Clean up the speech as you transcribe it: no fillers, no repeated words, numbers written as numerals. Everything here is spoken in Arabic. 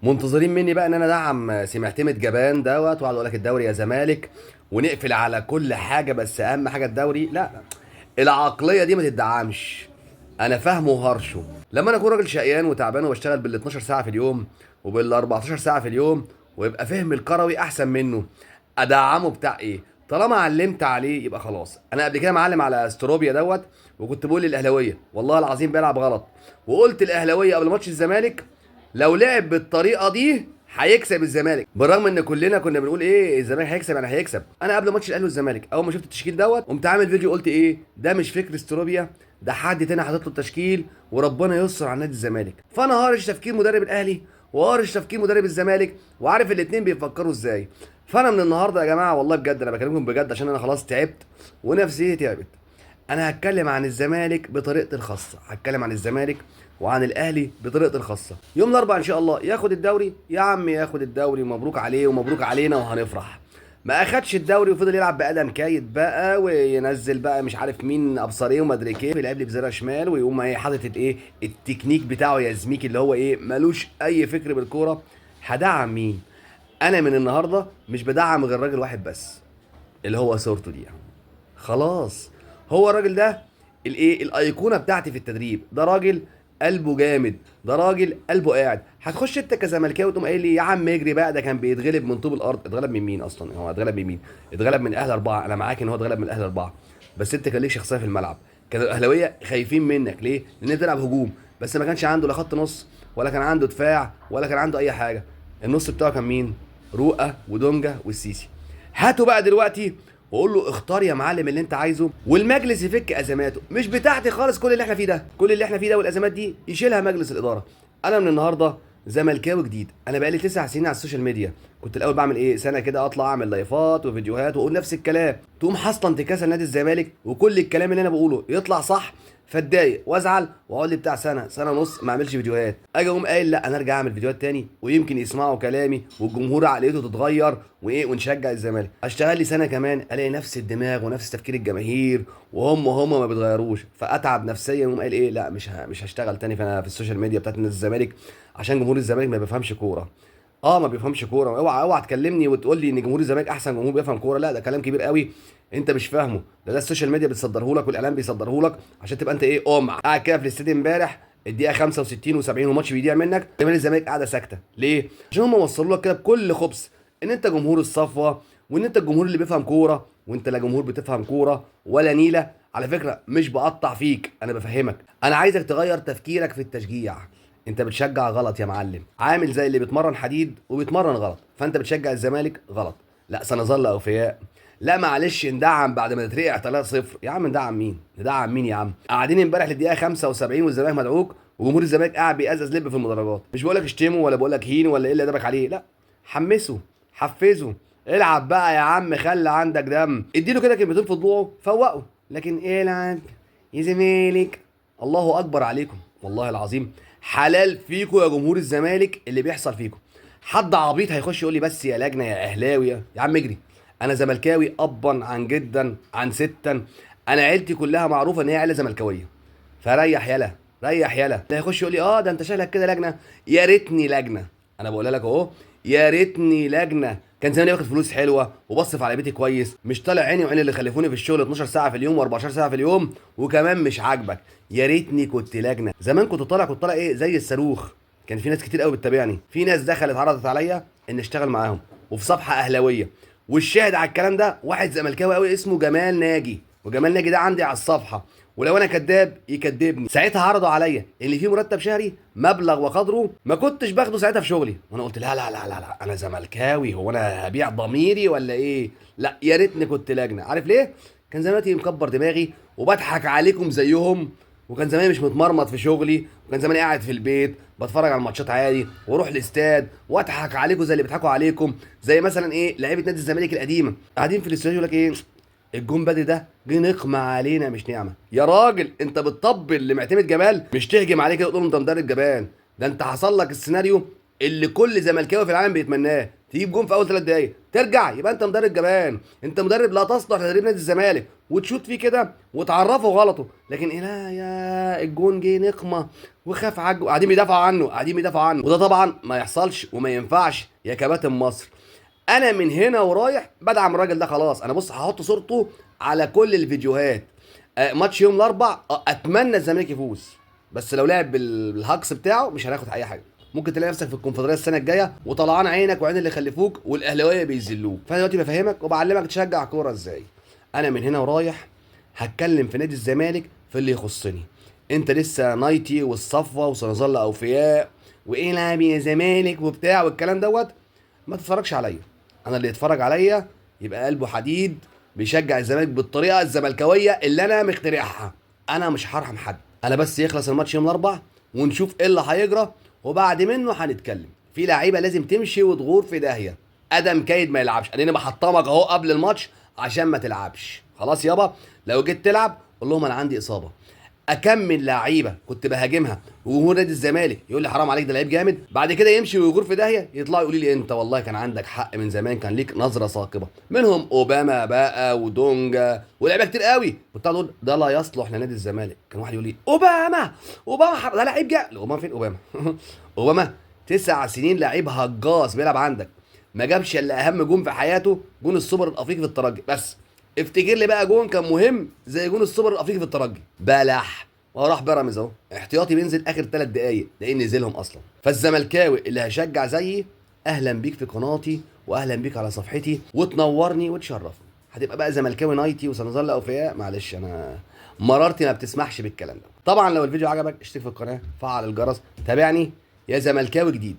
منتظرين مني بقى ان انا ادعم سي معتمد جبان دوت، واقعد اقول لك الدوري يا زمالك ونقفل على كل حاجه، بس اهم حاجه الدوري. لا، العقليه دي ما تدعمش. انا فاهمه وهرشه. لما انا اكون راجل شقيان وتعبان وبشتغل بال 12 ساعه في اليوم وبال 14 ساعه في اليوم، ويبقى فهم الكروي احسن منه، ادعمه بتاع ايه؟ طالما علمت عليه يبقى خلاص. انا قبل كده معلم على استروبيا دوت، وكنت بقول للاهلاويه والله العظيم بيلعب غلط، وقلت الاهلاويه قبل ماتش الزمالك لو لعب بالطريقه دي هيكسب الزمالك، بالرغم ان كلنا كنا بنقول ايه الزمالك هيكسب، يعني هيكسب. انا قبل ماتش الاهلي والزمالك اول ما شفت التشكيل دوت قمت عامل فيديو قلت ايه ده مش فكر استروبيا، ده حد تاني حاطط له التشكيل وربنا يستر على نادي الزمالك. فانا هارش تفكير مدرب الاهلي وهارش تفكير مدرب الزمالك وعارف الاتنين بيفكروا ازاي. فانا من النهارده يا جماعه والله بجد انا بكلمكم بجد عشان انا خلاص تعبت ونفسيتي تعبت. انا هتكلم عن الزمالك بطريقتي الخاصه، هتكلم عن الزمالك وعن الاهلي بطريقتي الخاصه. يوم الاربعاء ان شاء الله ياخد الدوري، يا عم ياخد الدوري، مبروك عليه ومبروك علينا وهنفرح. ما اخدش الدوري وفضل يلعب بقلم كايد بقى وينزل بقى مش عارف مين ابصر ايه ومدري ايه، يلعب لي بزرع شمال ويقوم ايه حاطط الايه التكنيك بتاعه يا زميكي اللي هو ايه ملوش اي فكر بالكوره. هدعم مين؟ انا من النهارده مش بدعم غير راجل واحد بس، اللي هو صورته دي. خلاص، هو الراجل ده الايه الايقونه بتاعتي في التدريب. ده راجل قلبه جامد، ده راجل قلبه قاعد. هتخش انت كزملكاوي تقوم قايل لي يا عم اجري بقى، ده كان بيتغلب من طوب الارض. اتغلب من مين اصلا؟ هو اتغلب من مين؟ اتغلب من اهل اربعه. انا معاك ان هو اتغلب من اهل اربعه، بس انت كان ليك شخصيه في الملعب. كان الاهلاويه خايفين منك ليه؟ لان انت تلعب هجوم، بس ما كانش عنده لا خط نص ولا كان عنده دفاع ولا كان عنده اي حاجه. النص بتاعه كان مين؟ رؤى ودونجا والسيسي. هاتوا بقى دلوقتي وقول له اختار يا معلم اللي انت عايزه والمجلس يفك ازماته. مش بتاعتي خالص كل اللي احنا فيه ده، كل اللي احنا فيه ده والازمات دي يشيلها مجلس الاداره. انا من النهارده زملكاوي جديد. انا بقالي 9 سنين على السوشيال ميديا. كنت الاول بعمل ايه سنه كده اطلع اعمل لايفات وفيديوهات واقول نفس الكلام، تقوم حاصله انتكاسه لنادي الزمالك وكل الكلام اللي انا بقوله يطلع صح، فاتضايق وازعل واقعد لي بتاع سنه ونص ما اعملش فيديوهات. اجي اقوم قايل لا انا ارجع اعمل فيديوهات تاني ويمكن يسمعوا كلامي والجمهور عقليته تتغير وايه ونشجع الزمالك. اشتغل لي سنه كمان الاقي نفس الدماغ ونفس تفكير الجماهير وهم ما بيتغيروش، فاتعب نفسيا واقوم قايل ايه لا مش هشتغل تاني في السوشيال ميديا بتاعت نادي الزمالك عشان جمهور الزمالك ما بيفهمش كوره. اه ما بيفهمش كوره. اوعى تكلمني وتقول لي ان جمهور الزمالك احسن جمهور بيفهم كوره. لا ده كلام كبير قوي انت مش فاهمه. ده السوشيال ميديا بتصدره لك والاعلام بيصدره لك عشان تبقى انت ايه قاعد كده في الاستاد امبارح الدقيقه 65 و70 والماتش بيضيع منك، جماهير الزمالك قاعده ساكته ليه؟ عشان هم وصلوا لك كده بكل خبث ان انت جمهور الصفوه وان انت الجمهور اللي بيفهم كوره، وانت لا جمهور بتفهم كوره ولا نيله. على فكره مش بقطع فيك، انا بفهمك. انا عايزك تغير تفكيرك في التشجيع. انت بتشجع غلط يا معلم، عامل زي اللي بيتمرن حديد وبيتمرن غلط. فانت بتشجع الزمالك غلط. لا سنظل اوفياء. لا معلش ندعم بعد ما نترقع 3-0. يا عم ندعم مين؟ ندعم مين يا عم؟ قاعدين امبارح للدقيقه 75 والزمالك مدعوك وجمهور الزمالك قاعد بيقزز لب في المدرجات. مش بقول لك اشتمه ولا بقول لك هينه ولا ايه اللي ادبك عليه، لا حمسه، حفزه، العب بقى يا عم، خلي عندك دم، اديله كده كلمتين في ضلوعه فوقه. لكن العب يا زمالك، الله اكبر عليكم والله العظيم. حلال فيكم يا جمهور الزمالك اللي بيحصل فيكم. حد عبيط هيخش يقول لي بس يا لجنه يا اهلاوي يا عم اجري. انا زملكاوي ابا عن جدا عن ستا. انا عيلتي كلها معروفه ان هي عيله زملكاويه. فريح يلا، ريح يلا. لا يخش يقول لي اه ده انت شايلك كده لجنه. يا ريتني لجنه. انا بقول لك اهو، يا ريتني لجنه. كان زماني واخد فلوس حلوه وبصرف على بيتي كويس، مش طالع عيني وعين اللي خلفوني في الشغل 12 ساعه في اليوم و14 ساعه في اليوم وكمان مش عاجبك. يا ريتني كنت لجنه. زمان كنت طالع ايه زي الصاروخ. كان في ناس كتير قوي بتتابعني، في ناس دخلت عرضت عليا ان اشتغل معاهم وفي صفحه اهلاويه. والشاهد على الكلام ده واحد زملكاوي قوي اسمه جمال ناجي، وجمال ناجي ده عندي على الصفحه. ولو انا كذاب يكذبني. ساعتها عرضوا عليا اللي فيه مرتب شهري مبلغ وقدره ما كنتش باخده ساعتها في شغلي، وانا قلت لا انا زملكاوي، هو انا هبيع ضميري ولا ايه؟ لا يا ريتني كنت لجنه. عارف ليه؟ كان زماني مكبر دماغي وبضحك عليكم زيهم، وكان زماني مش متمرمط في شغلي، وكان زماني قاعد في البيت بتفرج على الماتشات عادي واروح الاستاد واضحك عليكم زي اللي بيضحكوا عليكم. زي مثلا ايه لعيبه نادي الزمالك القديمه قاعدين في الاستوديو يقول لك ايه الجون بدري ده جه نقمه علينا مش نعمه. يا راجل انت بتطبل لمعتمد جمال، مش تهجم عليه كده وتقول له انت مدرب جبان. ده انت حصل لك السيناريو اللي كل زملكاوي في العالم بيتمناه، تجيب جون في اول 3 دقايق ترجع يبقى انت مدرب جبان، انت مدرب لا تصلح لتدريب نادي الزمالك، وتشوت فيه كده وتعرفه غلطه. لكن ايه، لا يا الجون جه نقمه وخاف عجو، قاعدين بيدافعوا عنه، قاعدين بيدافعوا عنه، وده طبعا ما يحصلش وما ينفعش يا كباتن مصر. انا من هنا ورايح بدعم الراجل ده خلاص. انا بص هحط صورته على كل الفيديوهات. ماتش يوم الاربع، اتمنى الزمالك يفوز، بس لو لعب بالهجص بتاعه مش هناخد اي حاجه. ممكن تلاقي نفسك في الكونفدراليه السنه الجايه وطلعان عينك وعين اللي خلفوك والاهلاويه بيذلوك. فانا دلوقتي بفهمك وبعلمك تشجع كوره ازاي. انا من هنا ورايح هتكلم في نادي الزمالك في اللي يخصني. انت لسه نايتي والصفوه وسنظل اوفياء وايه لعب يا زمالك وبتاع والكلام دوت، ما تتفرجش عليا. انا اللي يتفرج عليا يبقى قلبه حديد، بيشجع الزمالك بالطريقه الزملكاويه اللي انا مخترعها. انا مش هرحم حد، انا بس يخلص الماتش يوم الاربع ونشوف ايه اللي هيجرى، وبعد منه هنتكلم. في لعيبه لازم تمشي وتغور في داهيه. ادم كايد ما يلعبش، اديني بحطمك اهو قبل الماتش عشان ما تلعبش. خلاص يابا، لو جيت تلعب قول لهم انا عندي اصابه. اكمل لعيبه كنت بهاجمها وجمهور نادي الزمالك يقول لي حرام عليك ده لعيب جامد، بعد كده يمشي ويغور في داهيه، يطلعوا يقولوا لي انت والله كان عندك حق من زمان، كان ليك نظره ثاقبه. منهم اوباما بقى ودونجا ولاعيبه كتير قوي كنت اقول ده لا يصلح لنادي الزمالك. كان واحد يقول لي اوباما، ده لعيب اوباما فين اوباما؟ اوباما 9 سنين لعيب هجاص بيلعب عندك، ما جابش الا اهم جون في حياته، جون السوبر الافريقي في الترجي. بس افتكر لي بقى جون كان مهم زي جون السوبر الافريقي في الترجي. بلح وراح بيراميدز اهو احتياطي بينزل اخر 3 دقايق لان نزلهم اصلا. فالزملكاوي اللي هيشجع زيي اهلا بيك في قناتي واهلا بيك على صفحتي، وتنورني وتشرفني. هتبقى بقى زملكاوي نايتي وسنظل اوفياء، معلش انا مرارتي ما بتسمحش بالكلام ده. طبعا لو الفيديو عجبك اشترك في القناه، فعل الجرس، تابعني يا زملكاوي جديد.